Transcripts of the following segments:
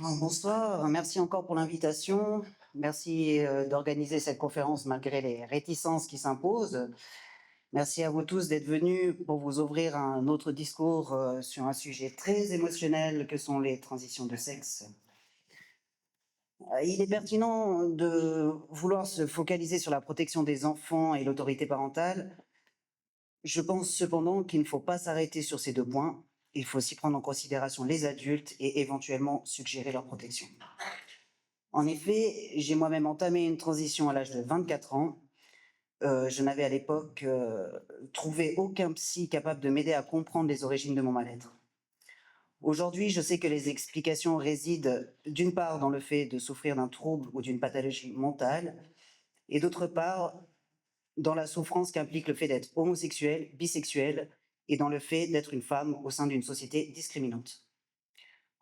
Bonsoir, merci encore pour l'invitation. Merci d'organiser cette conférence malgré les réticences qui s'imposent. Merci à vous tous d'être venus pour vous ouvrir un autre discours sur un sujet très émotionnel que sont les transitions de sexe. Il est pertinent de vouloir se focaliser sur la protection des enfants et l'autorité parentale. Je pense cependant qu'il ne faut pas s'arrêter sur ces deux points. Il faut aussi prendre en considération les adultes et éventuellement suggérer leur protection. En effet, j'ai moi-même entamé une transition à l'âge de 24 ans. Je n'avais à l'époque trouvé aucun psy capable de m'aider à comprendre les origines de mon mal-être. Aujourd'hui, je sais que les explications résident d'une part dans le fait de souffrir d'un trouble ou d'une pathologie mentale, et d'autre part dans la souffrance qu'implique le fait d'être homosexuel, bisexuel, et dans le fait d'être une femme au sein d'une société discriminante.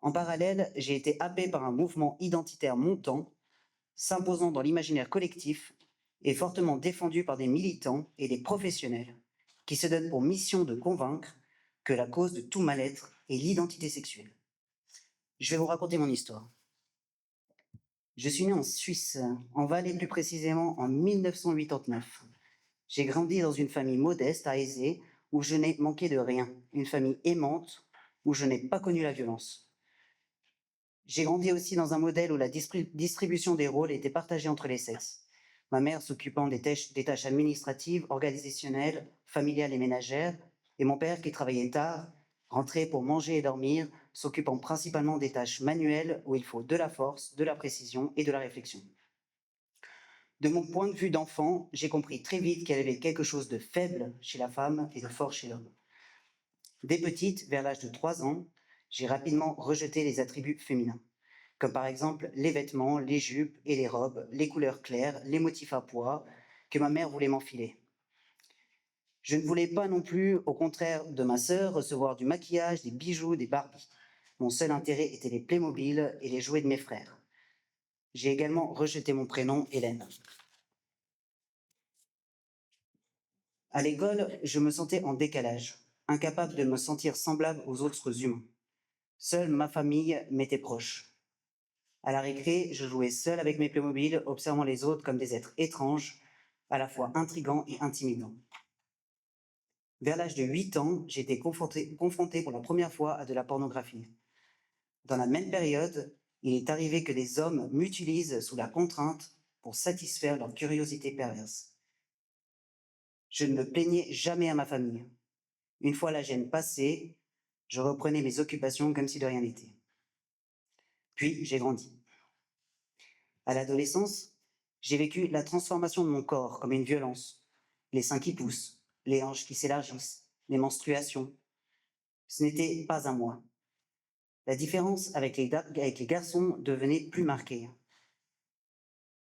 En parallèle, j'ai été happé par un mouvement identitaire montant, s'imposant dans l'imaginaire collectif et fortement défendu par des militants et des professionnels qui se donnent pour mission de convaincre que la cause de tout mal-être est l'identité sexuelle. Je vais vous raconter mon histoire. Je suis né en Suisse, en Valais plus précisément en 1989. J'ai grandi dans une famille modeste à Aisée où je n'ai manqué de rien, une famille aimante où je n'ai pas connu la violence. J'ai grandi aussi dans un modèle où la distribution des rôles était partagée entre les sexes. Ma mère s'occupant des tâches administratives, organisationnelles, familiales et ménagères, et mon père qui travaillait tard, rentrait pour manger et dormir, s'occupant principalement des tâches manuelles où il faut de la force, de la précision et de la réflexion. De mon point de vue d'enfant, j'ai compris très vite qu'il y avait quelque chose de faible chez la femme et de fort chez l'homme. Dès petite, vers l'âge de 3 ans, j'ai rapidement rejeté les attributs féminins, comme par exemple les vêtements, les jupes et les robes, les couleurs claires, les motifs à pois que ma mère voulait m'enfiler. Je ne voulais pas non plus, au contraire de ma sœur, recevoir du maquillage, des bijoux, des Barbies. Mon seul intérêt était les Playmobil et les jouets de mes frères. J'ai également rejeté mon prénom, Hélène. À l'école, je me sentais en décalage, incapable de me sentir semblable aux autres humains. Seule ma famille m'était proche. À la récré, je jouais seul avec mes Playmobil, observant les autres comme des êtres étranges, à la fois intrigants et intimidants. Vers l'âge de 8 ans, j'ai été confronté pour la première fois à de la pornographie. Dans la même période, il est arrivé que des hommes m'utilisent sous la contrainte pour satisfaire leur curiosité perverse. Je ne me plaignais jamais à ma famille. Une fois la gêne passée, je reprenais mes occupations comme si de rien n'était. Puis j'ai grandi. À l'adolescence, j'ai vécu la transformation de mon corps comme une violence. Les seins qui poussent, les hanches qui s'élargissent, les menstruations. Ce n'était pas à moi. La différence avec les garçons devenait plus marquée.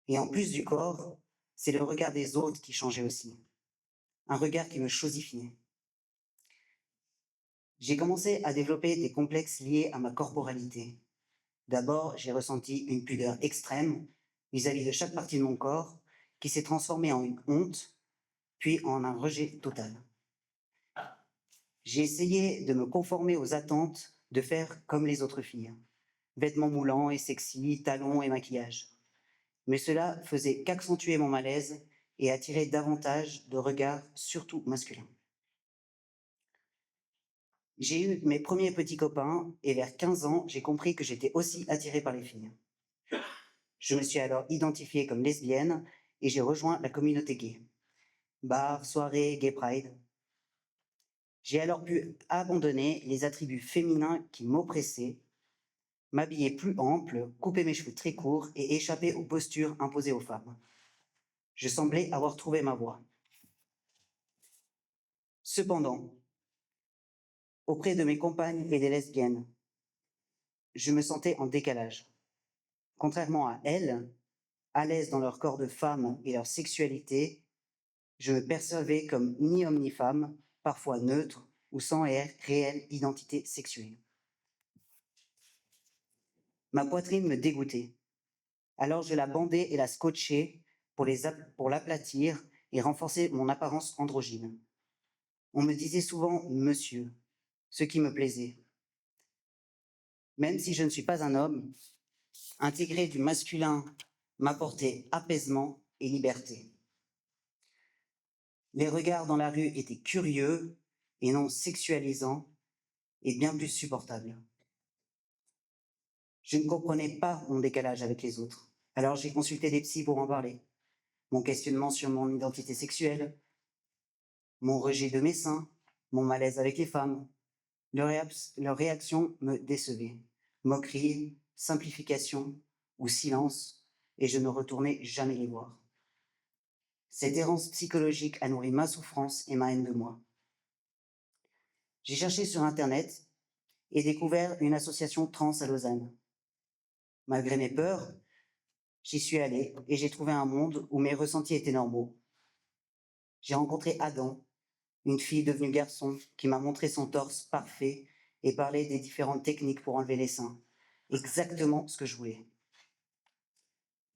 Et en plus du corps, c'est le regard des autres qui changeait aussi. Un regard qui me chosifiait. J'ai commencé à développer des complexes liés à ma corporalité. D'abord, j'ai ressenti une pudeur extrême vis-à-vis de chaque partie de mon corps qui s'est transformée en une honte, puis en un rejet total. J'ai essayé de me conformer aux attentes de faire comme les autres filles. Vêtements moulants et sexy, talons et maquillage. Mais cela faisait qu'accentuer mon malaise et attirer davantage de regards, surtout masculins. J'ai eu mes premiers petits copains et vers 15 ans, j'ai compris que j'étais aussi attiré par les filles. Je me suis alors identifié comme lesbienne et j'ai rejoint la communauté gay. Bars, soirées, gay pride. J'ai alors pu abandonner les attributs féminins qui m'oppressaient, m'habiller plus ample, couper mes cheveux très courts et échapper aux postures imposées aux femmes. Je semblais avoir trouvé ma voie. Cependant, auprès de mes compagnes et des lesbiennes, je me sentais en décalage. Contrairement à elles, à l'aise dans leur corps de femme et leur sexualité, je me percevais comme ni homme ni femme, parfois neutre ou sans réelle identité sexuelle. Ma poitrine me dégoûtait. Alors je la bandais et la scotchais pour l'aplatir et renforcer mon apparence androgyne. On me disait souvent monsieur, ce qui me plaisait. Même si je ne suis pas un homme, Intégrer du masculin m'apportait apaisement et liberté. Les regards dans la rue étaient curieux et non sexualisants et bien plus supportables. Je ne comprenais pas mon décalage avec les autres, alors j'ai consulté des psys pour en parler. Mon questionnement sur mon identité sexuelle, mon rejet de mes seins, mon malaise avec les femmes. Leur réaction me décevait. Moquerie, simplification ou silence, et je ne retournais jamais les voir. Cette errance psychologique a nourri ma souffrance et ma haine de moi. J'ai cherché sur Internet et découvert une association trans à Lausanne. Malgré mes peurs, j'y suis allé et j'ai trouvé un monde où mes ressentis étaient normaux. J'ai rencontré Adam, une fille devenue garçon qui m'a montré son torse parfait et parlé des différentes techniques pour enlever les seins. Exactement ce que je voulais.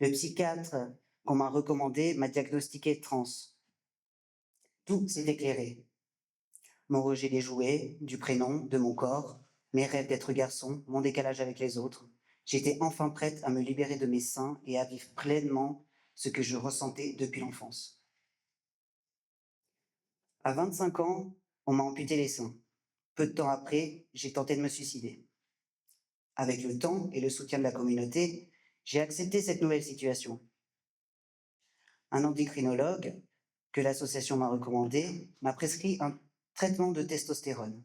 Le psychiatre qu'on m'a recommandé m'a diagnostiqué trans. Tout s'est éclairé. Mon rejet des jouets, du prénom, de mon corps, mes rêves d'être garçon, mon décalage avec les autres. J'étais enfin prête à me libérer de mes seins et à vivre pleinement ce que je ressentais depuis l'enfance. À 25 ans, on m'a amputé les seins. Peu de temps après, j'ai tenté de me suicider. Avec le temps et le soutien de la communauté, j'ai accepté cette nouvelle situation. Un endocrinologue, que l'association m'a recommandé, m'a prescrit un traitement de testostérone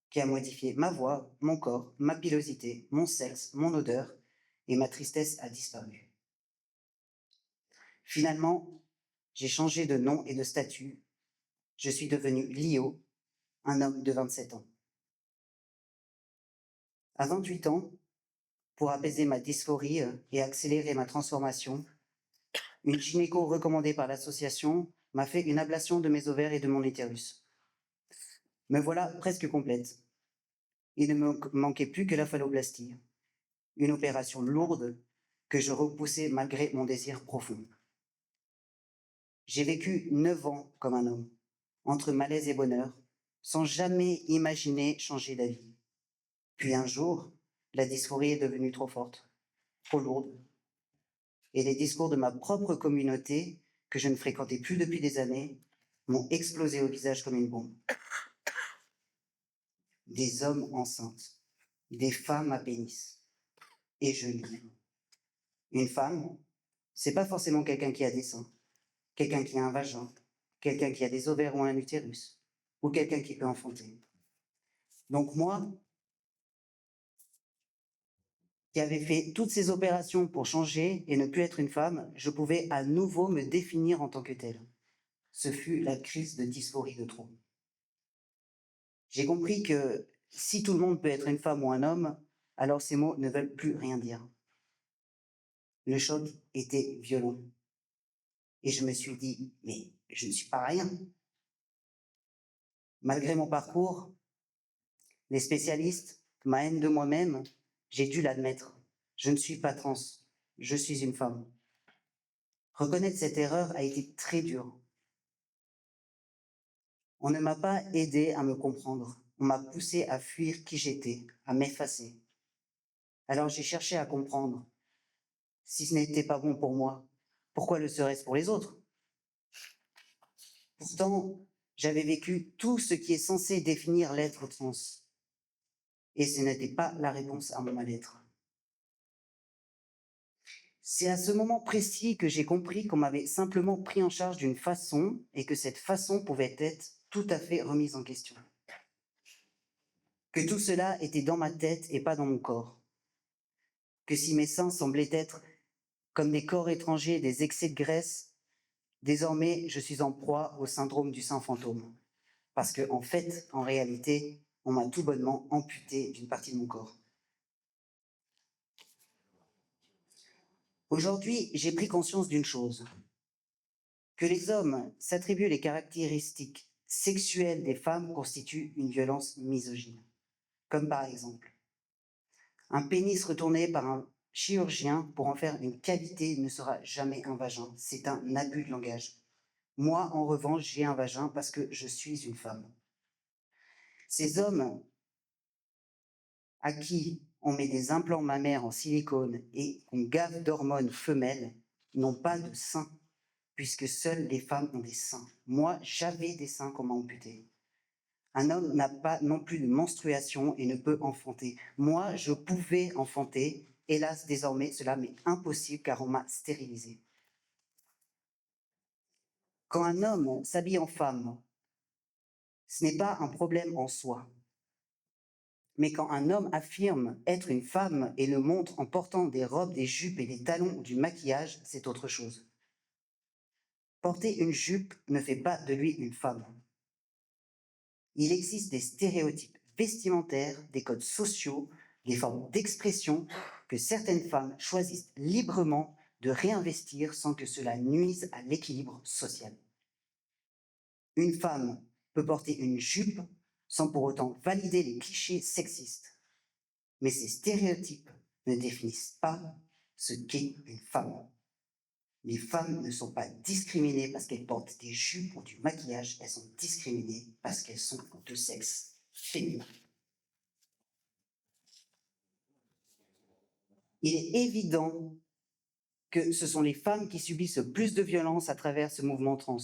qui a modifié ma voix, mon corps, ma pilosité, mon sexe, mon odeur, et ma tristesse a disparu. Finalement, j'ai changé de nom et de statut. Je suis devenu Lio, un homme de 27 ans. À 28 ans, pour apaiser ma dysphorie et accélérer ma transformation, une gynéco recommandée par l'association m'a fait une ablation de mes ovaires et de mon utérus. Me voilà presque complète. Il ne me manquait plus que la phalloplastie, une opération lourde que je repoussais malgré mon désir profond. J'ai vécu 9 ans comme un homme, entre malaise et bonheur, sans jamais imaginer changer d'avis. Puis un jour, la dysphorie est devenue trop forte, trop lourde, et les discours de ma propre communauté, que je ne fréquentais plus depuis des années, m'ont explosé au visage comme une bombe. Des hommes enceintes, des femmes à pénis, et je lis. Une femme, c'est pas forcément quelqu'un qui a des seins, quelqu'un qui a un vagin, quelqu'un qui a des ovaires ou un utérus, ou quelqu'un qui peut enfanter. Donc moi, qui avais fait toutes ces opérations pour changer et ne plus être une femme, je pouvais à nouveau me définir en tant que telle. Ce fut la crise de dysphorie de trop. J'ai compris que si tout le monde peut être une femme ou un homme, alors ces mots ne veulent plus rien dire. Le choc était violent. Et je me suis dit, mais je ne suis pas rien. Malgré mon parcours, les spécialistes, ma haine de moi-même, j'ai dû l'admettre. Je ne suis pas trans, je suis une femme. Reconnaître cette erreur a été très dur. On ne m'a pas aidé à me comprendre. On m'a poussé à fuir qui j'étais, à m'effacer. Alors j'ai cherché à comprendre. Si ce n'était pas bon pour moi, pourquoi le serait-ce pour les autres? Pourtant, j'avais vécu tout ce qui est censé définir l'être trans. Et ce n'était pas la réponse à mon mal-être. C'est à ce moment précis que j'ai compris qu'on m'avait simplement pris en charge d'une façon et que cette façon pouvait être tout à fait remise en question. Que tout cela était dans ma tête et pas dans mon corps. Que si mes seins semblaient être comme des corps étrangers, des excès de graisse, désormais je suis en proie au syndrome du sein fantôme. Parce que, en fait, en réalité, on m'a tout bonnement amputé d'une partie de mon corps. Aujourd'hui, j'ai pris conscience d'une chose. Que les hommes s'attribuent les caractéristiques sexuelles des femmes constitue une violence misogyne. Comme par exemple, un pénis retourné par un chirurgien pour en faire une cavité ne sera jamais un vagin. C'est un abus de langage. Moi, en revanche, j'ai un vagin parce que je suis une femme. Ces hommes à qui on met des implants mammaires en silicone et qu'on gave d'hormones femelles, n'ont pas de seins, puisque seules les femmes ont des seins. Moi, j'avais des seins qu'on m'a amputés. Un homme n'a pas non plus de menstruation et ne peut enfanter. Moi, je pouvais enfanter. Hélas, désormais, cela m'est impossible car on m'a stérilisé. Quand un homme s'habille en femme, ce n'est pas un problème en soi. Mais quand un homme affirme être une femme et le montre en portant des robes, des jupes et des talons ou du maquillage, c'est autre chose. Porter une jupe ne fait pas de lui une femme. Il existe des stéréotypes vestimentaires, des codes sociaux, des formes d'expression que certaines femmes choisissent librement de réinvestir sans que cela nuise à l'équilibre social. Une femme peut porter une jupe sans pour autant valider les clichés sexistes. Mais ces stéréotypes ne définissent pas ce qu'est une femme. Les femmes ne sont pas discriminées parce qu'elles portent des jupes ou du maquillage, elles sont discriminées parce qu'elles sont de sexe féminin. Il est évident que ce sont les femmes qui subissent le plus de violence à travers ce mouvement trans,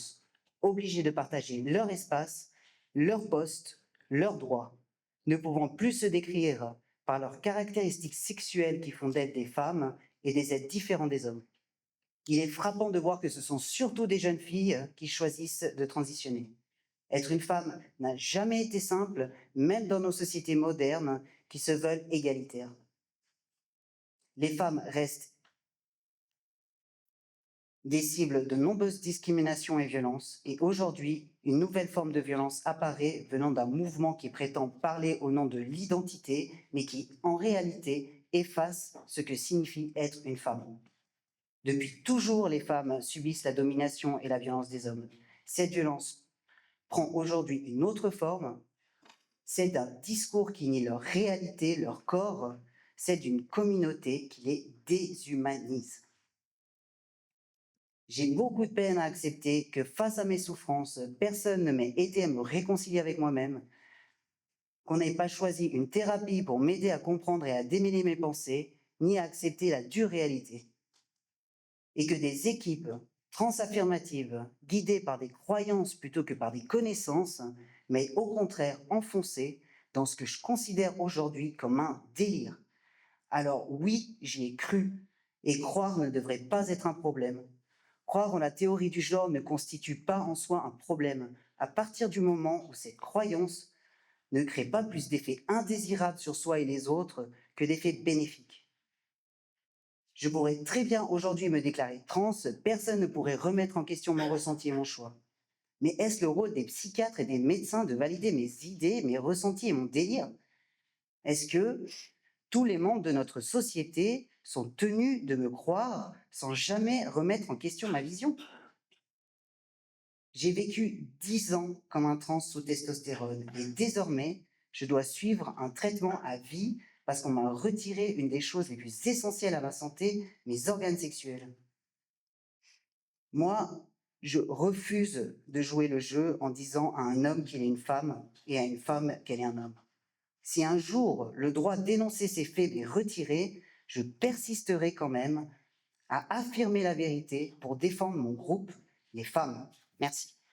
obligées de partager leur espace, leur poste, leurs droits, ne pouvant plus se décrire par leurs caractéristiques sexuelles qui font d'elles des femmes et des êtres différents des hommes. Il est frappant de voir que ce sont surtout des jeunes filles qui choisissent de transitionner. Être une femme n'a jamais été simple, même dans nos sociétés modernes qui se veulent égalitaires. Les femmes restent des cibles de nombreuses discriminations et violences, et aujourd'hui, une nouvelle forme de violence apparaît venant d'un mouvement qui prétend parler au nom de l'identité, mais qui, en réalité, efface ce que signifie être une femme. Depuis toujours, les femmes subissent la domination et la violence des hommes. Cette violence prend aujourd'hui une autre forme, celle d'un discours qui nie leur réalité, leur corps, celle d'une communauté qui les déshumanise. J'ai beaucoup de peine à accepter que face à mes souffrances, personne ne m'ait aidé à me réconcilier avec moi-même, qu'on n'ait pas choisi une thérapie pour m'aider à comprendre et à démêler mes pensées, ni à accepter la dure réalité. Et que des équipes transaffirmatives, guidées par des croyances plutôt que par des connaissances, mais au contraire enfoncées dans ce que je considère aujourd'hui comme un délire. Alors oui, j'y ai cru, et croire ne devrait pas être un problème. Croire en la théorie du genre ne constitue pas en soi un problème, à partir du moment où cette croyance ne crée pas plus d'effets indésirables sur soi et les autres que d'effets bénéfiques. Je pourrais très bien aujourd'hui me déclarer trans, personne ne pourrait remettre en question mon ressenti et mon choix. Mais est-ce le rôle des psychiatres et des médecins de valider mes idées, mes ressentis et mon délire? Est-ce que tous les membres de notre société sont tenus de me croire sans jamais remettre en question ma vision? J'ai vécu 10 ans comme un trans sous testostérone et désormais, je dois suivre un traitement à vie parce qu'on m'a retiré une des choses les plus essentielles à ma santé, mes organes sexuels. Moi, je refuse de jouer le jeu en disant à un homme qu'il est une femme et à une femme qu'elle est un homme. Si un jour le droit d'énoncer ces faits m'est retiré, je persisterai quand même à affirmer la vérité pour défendre mon groupe, les femmes. Merci.